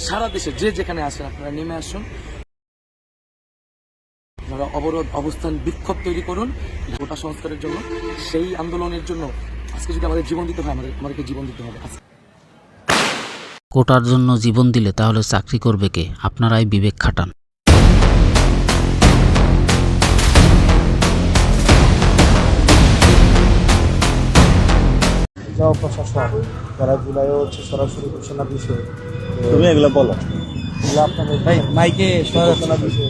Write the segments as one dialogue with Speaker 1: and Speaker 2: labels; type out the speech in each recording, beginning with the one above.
Speaker 1: সারা দেশে যে যেখানে আছেন আপনারা নেমে আসুন, আপনারা অবরোধ অবস্থান বিক্ষোভ তৈরি করুন গোটা সংস্কারের জন্য। সেই আন্দোলনের জন্য আজকে যদি আমাদের জীবন দিতে হয়, আমাদেরকে জীবন দিতে হবে।
Speaker 2: কোটার জন্য জীবন দিলে তাহলে চাকরি করবে কে? আপনারাই বিবেক খাটান।
Speaker 3: প্রশাসন যারা জুলাই হচ্ছে সরাসরি ঘোষণা বিষয়,
Speaker 4: তুমি এগুলো বলো
Speaker 3: আপনাদের মাইকে সচেতনা বিষয়।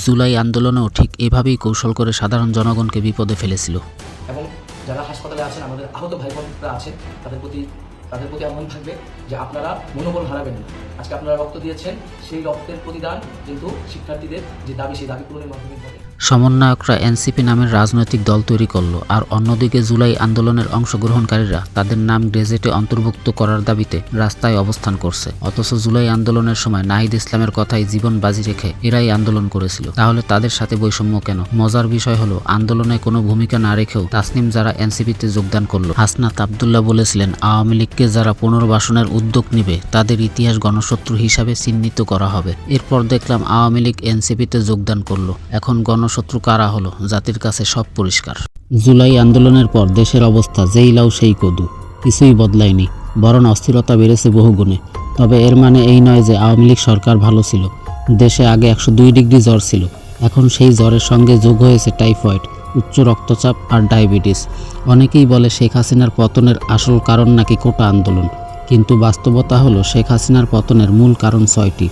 Speaker 2: জুলাই আন্দোলনেও ঠিক এভাবেই কৌশল করে সাধারণ জনগণকে বিপদে ফেলেছিল।
Speaker 1: এবং যারা হাসপাতালে আছেন, আমাদের আহত ভাই বোনরা আছেন, তাদের প্রতি আহ্বান থাকবে যে আপনারা মনোবল হারাবেন না। আজকে আপনারা রক্ত দিয়েছেন, সেই রক্তের প্রতিদান কিন্তু শিক্ষার্থীদের যে দাবি, সেই দাবি পূরণের মাধ্যমে হবে।
Speaker 2: সমন্বয়করা এনসিপি নামের রাজনৈতিক দল তৈরি করলো, আর অন্যদিকে জুলাই আন্দোলনের অংশগ্রহণকারীরা তাদের নাম গেজেটে অন্তর্ভুক্ত করার দাবিতে রাস্তায় অবস্থান করছে। অথচ জুলাই আন্দোলনের সময় নাহিদ ইসলামের কথাই জীবন বাজি রেখে এরাই আন্দোলন করেছিল। তাহলে তাদের সাথে বৈষম্য কেন? মজার বিষয় হলো, আন্দোলনে কোনো ভূমিকা না রেখেও তাসনিম যারা এনসিপিতে যোগদান করলো, হাসনাত আবদুল্লাহ বলেছিলেন আওয়ামী লীগকে যারা পুনর্বাসনের উদ্যোগ নিবে তাদের ইতিহাস গণশত্রু হিসাবে চিহ্নিত করা হবে। এরপর দেখলাম আওয়ামী লীগ এনসিপিতে যোগদান করলো। এখন গণশত্রু কারা হলো? জাতির কাছে সব পরিষ্কার। জুলাই আন্দোলনের পর দেশের অবস্থা যেই লাউ সেই কদু, কিছুই বদলায়নি, বরং অস্থিরতা বেড়েছে বহুগুণে। তবে এর মানে এই নয় যে আওয়ামী লীগ সরকার ভালো ছিল। দেশে আগে 102 ডিগ্রি জ্বর ছিল, এখন সেই জ্বরের সঙ্গে যোগ হয়েছে টাইফয়েড, উচ্চ রক্তচাপ আর ডায়াবেটিস। অনেকেই বলে শেখ হাসিনার পতনের আসল কারণ নাকি কোটা আন্দোলন, কিন্তু বাস্তবতা হলো শেখ হাসিনার পতনের মূল কারণ 6টি,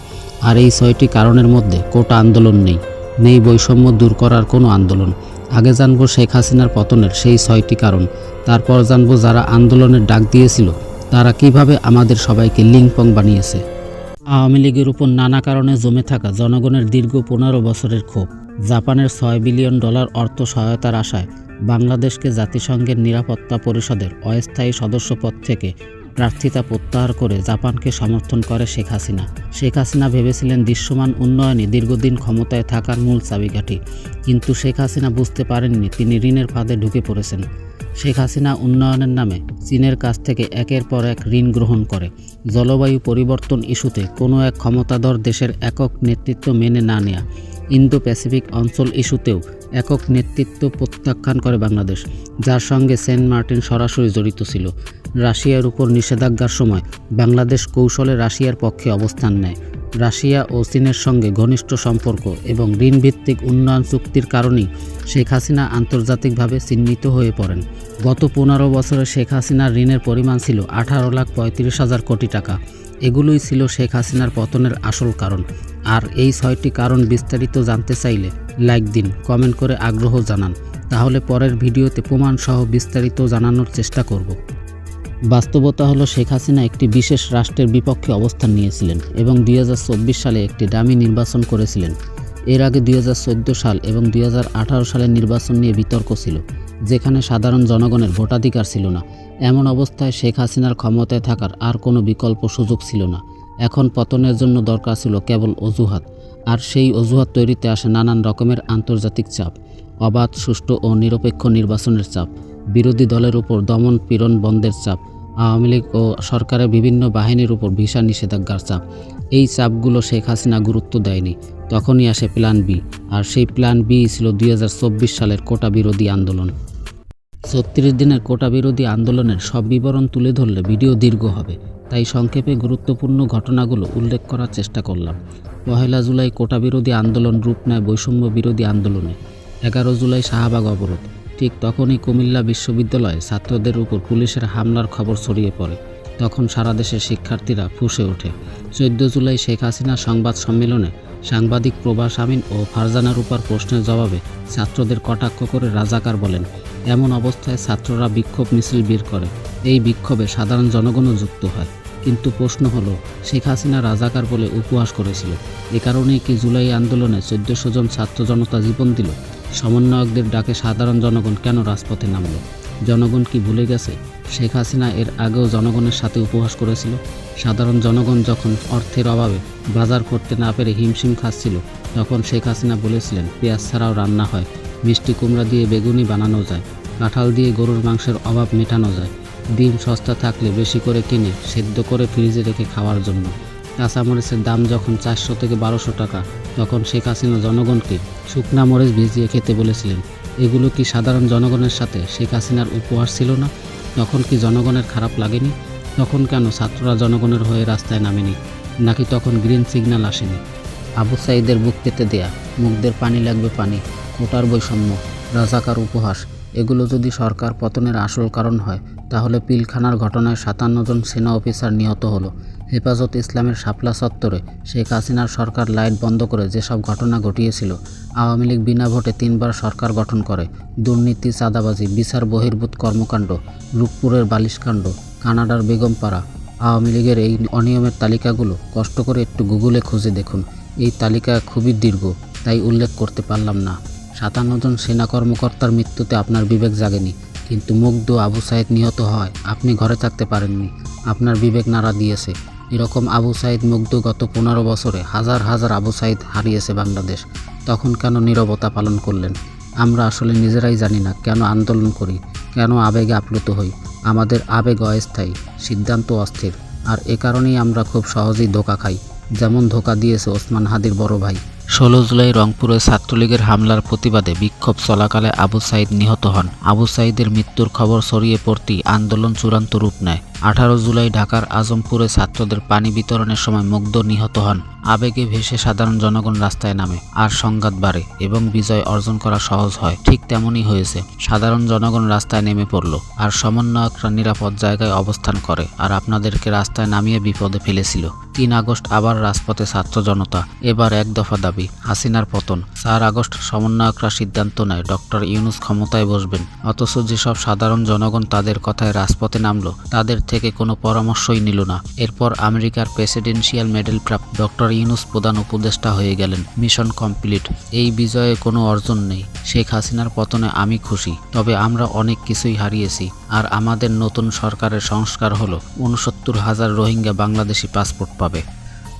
Speaker 2: আর এই 6টি কারণের মধ্যে কোটা আন্দোলন নেই বৈষম্য দূর করার কোনো আন্দোলন। আগে জানবো শেখ হাসিনার পতনের সেই 6টি কারণ, তারপর জানবো যারা আন্দোলনের ডাক দিয়েছিল তারা কিভাবে আমাদের সবাইকে লিংপং বানিয়েছে। আওয়ামী লীগের উপর নানা কারণে জমে থাকা জনগণের দীর্ঘ 15 বছরের ক্ষোভ, জাপানের $6 বিলিয়ন অর্থ সহায়তার আশায় বাংলাদেশকে জাতিসংঘের নিরাপত্তা পরিষদের অস্থায়ী সদস্যপদ থেকে প্রার্থিতা প্রত্যাহার করে জাপানকে সমর্থন করে শেখ হাসিনা। শেখ হাসিনা ভেবেছিলেন দৃশ্যমান উন্নয়নে দীর্ঘদিন ক্ষমতায় থাকার মূল চাবিকাঠি, কিন্তু শেখ হাসিনা বুঝতে পারেননি তিনি ঋণের ফাঁদে ঢুকে পড়েছেন। শেখ হাসিনা উন্নয়নের নামে চীনের কাছ থেকে একের পর এক ঋণ গ্রহণ করে। জলবায়ু পরিবর্তন ইস্যুতে কোনো এক ক্ষমতাধর দেশের একক নেতৃত্ব মেনে না নেয়া, ইন্দো প্যাসিফিক অঞ্চল ইস্যুতেও একক নেতৃত্ব প্রত্যাখ্যান করে বাংলাদেশ, যার সঙ্গে সেন্ট মার্টিন সরাসরি জড়িত ছিল। রাশিয়ার উপর নিষেধাজ্ঞার সময় বাংলাদেশ কৌশলে রাশিয়ার পক্ষে অবস্থান নেয়। রাশিয়া ও চীনের সঙ্গে ঘনিষ্ঠ সম্পর্ক এবং ঋণভিত্তিক উন্নয়ন চুক্তির কারণেই শেখ হাসিনা আন্তর্জাতিকভাবে চিহ্নিত হয়ে পড়েন। গত 15 বছরে শেখ হাসিনার ঋণের পরিমাণ ছিল 18,35,000 কোটি টাকা। এগুলোই ছিল শেখ হাসিনার পতনের আসল কারণ। আর এই 6টি কারণ বিস্তারিত জানতে চাইলে লাইক দিন, কমেন্ট করে আগ্রহ জানান, তাহলে পরের ভিডিওতে প্রমাণসহ বিস্তারিত জানানোর চেষ্টা করব। বাস্তবতা হলো শেখ হাসিনা একটি বিশেষ রাষ্ট্রের বিপক্ষে অবস্থান নিয়েছিলেন এবং 2024 সালে একটি ডামি নির্বাচন করেছিলেন। এর আগে 2014 সাল এবং 2018 সালের নির্বাচন নিয়ে বিতর্ক ছিল, যেখানে সাধারণ জনগণের ভোটাধিকার ছিল না। এমন অবস্থায় শেখ হাসিনার ক্ষমতায় থাকার আর কোনো বিকল্প সুযোগ ছিল না। এখন পতনের জন্য দরকার ছিল কেবল অজুহাত, আর সেই অজুহাত তৈরিতে আসে নানান রকমের আন্তর্জাতিক চাপ, অবাধ, সুষ্ঠু ও নিরপেক্ষ নির্বাচনের চাপ, বিরোধী দলের উপর দমন পীড়ন বন্ধের চাপ, আওয়ামী লীগ ও সরকারের বিভিন্ন বাহিনীর উপর ভিসা নিষেধাজ্ঞার চাপ। এই চাপগুলো শেখ হাসিনা গুরুত্ব দেয়নি। তখনই আসে প্ল্যান বি, আর সেই প্ল্যান বি ছিল 2024 সালের কোটা বিরোধী আন্দোলন। 36 দিনের কোটা বিরোধী আন্দোলনের সব বিবরণ তুলে ধরলে ভিডিও দীর্ঘ হবে, তাই সংক্ষেপে গুরুত্বপূর্ণ ঘটনাগুলো উল্লেখ করার চেষ্টা করলাম। 1 জুলাই কোটা বিরোধী আন্দোলন রূপ নেয় বৈষম্য বিরোধী আন্দোলনে। 11 জুলাই শাহবাগ অবরোধ। ঠিক তখনই কুমিল্লা বিশ্ববিদ্যালয়ে ছাত্রদের উপর পুলিশের হামলার খবর ছড়িয়ে পড়ে। তখন সারা দেশের শিক্ষার্থীরা ফুঁসে ওঠে। 14 জুলাই শেখ হাসিনা সংবাদ সম্মেলনে সাংবাদিক প্রভাস আমিন ও ফারজানা রূপার প্রশ্নের জবাবে ছাত্রদের কটাক্ষ করে রাজাকার বলেন। এমন অবস্থায় ছাত্ররা বিক্ষোভ মিছিল বের করে। এই বিক্ষোভে সাধারণ জনগণও যুক্ত হয়। কিন্তু প্রশ্ন হলো, শেখ হাসিনা রাজাকার বলে উপহাস করেছিল, এ কারণেই কি জুলাই আন্দোলনে 1400 জন ছাত্র জনতা জীবন দিল? সমন্বয়কদের ডাকে সাধারণ জনগণ কেন রাজপথে নামল? জনগণ কি ভুলে গেছে শেখ হাসিনা এর আগেও জনগণের সাথে উপহাস করেছিল? সাধারণ জনগণ যখন অর্থের অভাবে বাজার করতে না পেরে হিমশিম খাচ্ছিল, তখন শেখ হাসিনা বলেছিলেন পেঁয়াজ ছাড়াও রান্না হয়, মিষ্টি কুমড়া দিয়ে বেগুনি বানানো যায়, কাঁঠাল দিয়ে গরুর মাংসের অভাব মেটানো যায়, ডিম সস্তা থাকলে বেশি করে কিনে সেদ্ধ করে ফ্রিজে রেখে খাওয়ার জন্য। কাঁচামরিচের দাম যখন 400 থেকে 1200 টাকা, তখন শেখ হাসিনা জনগণকে শুকনা মরিচ ভিজিয়ে খেতে বলেছিলেন। এগুলো কি সাধারণ জনগণের সাথে শেখ হাসিনার উপহার ছিল না? তখন কি জনগণের খারাপ লাগেনি? তখন কেন ছাত্ররা জনগণের হয়ে রাস্তায় নামেনি? নাকি তখন গ্রিন সিগন্যাল আসেনি? আবু সাঈদের বুক পেতে দেয়া, মুখদের পানি লাগবে পানি, কোটার বৈষম্য, রাজাকার উপহাস, এগুলো যদি সরকার পতনের আসল কারণ হয়, তাহলে পিলখানার ঘটনায় 57 জন সেনা অফিসার নিহত হলো। হেফাজত ইসলামের শাপলা চত্বরে শেখ হাসিনার সরকার লাইট বন্ধ করে যেসব ঘটনা ঘটিয়েছিল, আওয়ামী লীগ বিনা ভোটে 3 বার সরকার গঠন করে, দুর্নীতি, চাঁদাবাজি, বিচার বহির্ভূত কর্মকাণ্ড, রূপপুরের বালিশকাণ্ড, কানাডার বেগমপাড়া, আওয়ামী লীগের এই অনিয়মের তালিকাগুলো কষ্ট করে একটু গুগলে খুঁজে দেখুন। এই তালিকা খুবই দীর্ঘ, তাই উল্লেখ করতে পারলাম না। 57 জন সেনা কর্মকর্তার মৃত্যুতে আপনার বিবেক জাগেনি, কিন্তু মুগ্ধ আবু সাঈদ নিহত হয় আপনি ঘরে থাকতে পারেননি, আপনার বিবেক নাড়া দিয়েছে। এরকম আবু সাঈদ মুগ্ধ গত 15 বছরে হাজার হাজার আবু সাঈদ হারিয়েছে বাংলাদেশ। তখন কেন নীরবতা পালন করলেন? আমরা আসলে নিজেরাই জানি না কেন আন্দোলন করি, কেন আবেগে আপ্লুত হই। আমাদের আবেগ অস্থায়ী, সিদ্ধান্ত অস্থির, আর এ কারণেই আমরা খুব সহজেই ধোঁকা খাই, যেমন ধোঁকা দিয়েছে ওসমান হাদির বড় ভাই। 16 জুলাই রংপুরে ছাত্রলীগের হামলার প্রতিবাদে বিক্ষোভ চলাকালে আবু সাঈদ নিহত হন। আবু সাঈদের মৃত্যুর খবর ছড়িয়ে পড়তেই আন্দোলন চূড়ান্ত রূপ নেয়। 18 জুলাই ঢাকার আজমপুরে ছাত্রদের পানি বিতরণের সময় মুগ্ধ নিহত হন। আবেগে ভেসে সাধারণ জনগণ রাস্তায় নামে, আর সংঘাত বাড়ে এবং বিজয় অর্জন করা সহজ হয়। ঠিক তেমনই হয়েছে। সাধারণ জনগণ রাস্তায় নেমে পড়ল, আর সমন্বয়করা নিরাপদ জায়গায় অবস্থান করে, আর আপনাদেরকে রাস্তায় নামিয়ে বিপদে ফেলেছিল। 3 আগস্ট আবার রাজপথে ছাত্র জনতা, এবার এক দফা দাবি, হাসিনার পতন। 4 আগস্ট সমন্বয়করা সিদ্ধান্ত নেয় ডক্টর ইউনূস ক্ষমতায় বসবেন, অথচ যেসব সাধারণ জনগণ তাদের কথায় রাজপথে নামলো, তাদের থেকে কোনো পরামর্শই নিল না। এরপর আমেরিকার প্রেসিডেন্সিয়াল মেডেল প্রাপ্ত ডক্টর ইউনূস প্রধান উপদেষ্টা হয়ে গেলেন। Mission complete. এই বিজয়ে কোনো অর্জন নেই। শেখ হাসিনার পতনে আমি খুশি, তবে আমরা অনেক কিছুই হারিয়েছি। আর আমাদের নতুন সরকারের সংস্কার হলো 69,000 রোহিঙ্গা বাংলাদেশি পাসপোর্ট পাবে।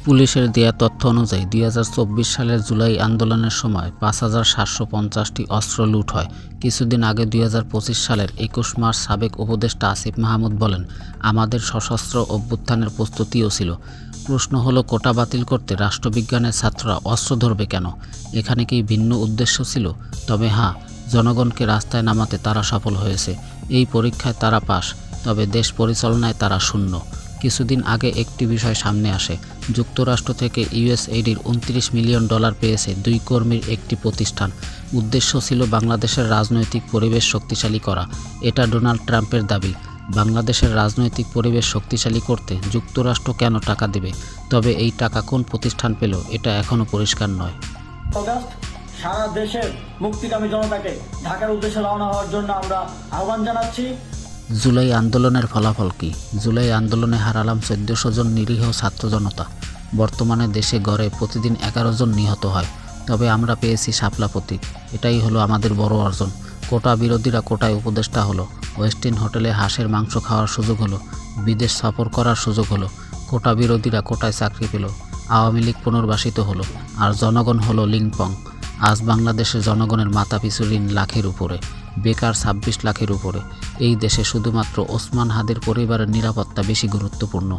Speaker 2: পুলিশের দেয়া তথ্য অনুযায়ী 2024 সালের জুলাই আন্দোলনের সময় 5,750টি অস্ত্র লুট হয়। কিছুদিন আগে 2025 সালের 21 মার্চ সাবেক উপদেষ্টা আসিফ মাহমুদ বলেন, আমাদের সশস্ত্র অভ্যুত্থানের প্রস্তুতিও ছিল। প্রশ্ন হলো, কোটা বাতিল করতে রাষ্ট্রবিজ্ঞানের ছাত্ররা অস্ত্র ধরবে কেন? এখানে কি ভিন্ন উদ্দেশ্য ছিল? তবে হ্যাঁ, জনগণকে রাস্তায় নামাতে তারা সফল হয়েছে। এই পরীক্ষায় তারা পাস, তবে দেশ পরিচালনায় তারা শূন্য। কিছুদিন আগে একটি বিষয় সামনে আসে। যুক্তরাষ্ট্র থেকে ইউএসএইডির $29 মিলিয়ন পেয়েছে 2 কর্মীর একটি প্রতিষ্ঠান। উদ্দেশ্য ছিল বাংলাদেশের রাজনৈতিক পরিবেশ শক্তিশালী করা। এটা ডোনাল্ড ট্রাম্পের দাবি। বাংলাদেশের রাজনৈতিক পরিবেশ শক্তিশালী করতে যুক্তরাষ্ট্র কেন টাকা দেবে? তবে এই টাকা কোন প্রতিষ্ঠান পেল, এটা এখনও পরিষ্কার নয়।
Speaker 4: অগাস্ট সারা দেশের মুক্তিকামী জনতাকে ঢাকার উদ্দেশ্যে রওনা হওয়ার জন্য আমরা আহ্বান জানাচ্ছি।
Speaker 2: জুলাই আন্দোলনের ফলাফল কি? জুলাই আন্দোলনে হারালাম 1400 জন নিরীহ ছাত্র জনতা। বর্তমানে দেশে গড়ে প্রতিদিন 11 জন নিহত হয়, তবে আমরা পেয়েছি শাপলা প্রতীক। এটাই হলো আমাদের বড় অর্জন। কোটা বিরোধীরা কোটায় উপদেষ্টা হলো, ওয়েস্টিন হোটেলে হাঁসের মাংস খাওয়ার সুযোগ হলো, বিদেশ সফর করার সুযোগ হলো। কোটা বিরোধীরা কোটায় চাকরি পেল, আওয়ামী লীগ পুনর্বাসিত হলো, আর জনগণ হলো লিংপং। আজ বাংলাদেশের জনগণের মাথাপিছু ঋণ লাখের উপরে, বেকার 26 লাখের উপরে। এই দেশে শুধুমাত্র ওসমান হাদির পরিবারের নিরাপত্তা বেশি গুরুত্বপূর্ণ।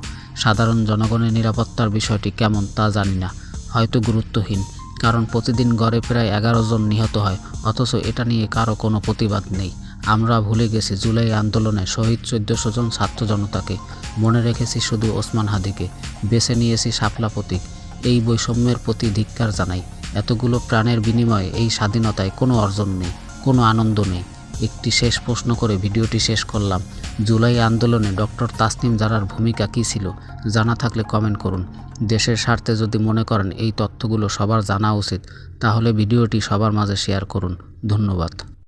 Speaker 2: সাধারণ জনগণের নিরাপত্তার বিষয়টি কেমন তা জানি না, হয়তো গুরুত্বহীন, কারণ প্রতিদিন গড়ে প্রায় 11 জন নিহত হয়, অথচ এটা নিয়ে কারো কোনো প্রতিবাদ নেই। আমরা ভুলে গেছি জুলাই আন্দোলনে শহীদ 1400 জন ছাত্র জনতাকে, মনে রেখেছি শুধু ওসমান হাদিকে, বেছে নিয়েছি শাপলা প্রতীক। এই বৈষম্যের প্রতি ধিক্কার জানাই। এতগুলো প্রাণের বিনিময়ে এই স্বাধীনতায় কোনো অর্জন নেই, কোনো আনন্দ নেই। একটি শেষ প্রশ্ন করে ভিডিওটি শেষ করলাম। জুলাই আন্দোলনে ডক্টর তাসনিম জারার ভূমিকা কী ছিল? জানা থাকলে কমেন্ট করুন। দেশের স্বার্থে যদি মনে করেন এই তথ্যগুলো সবার জানা উচিত, তাহলে ভিডিওটি সবার মাঝে শেয়ার করুন। ধন্যবাদ।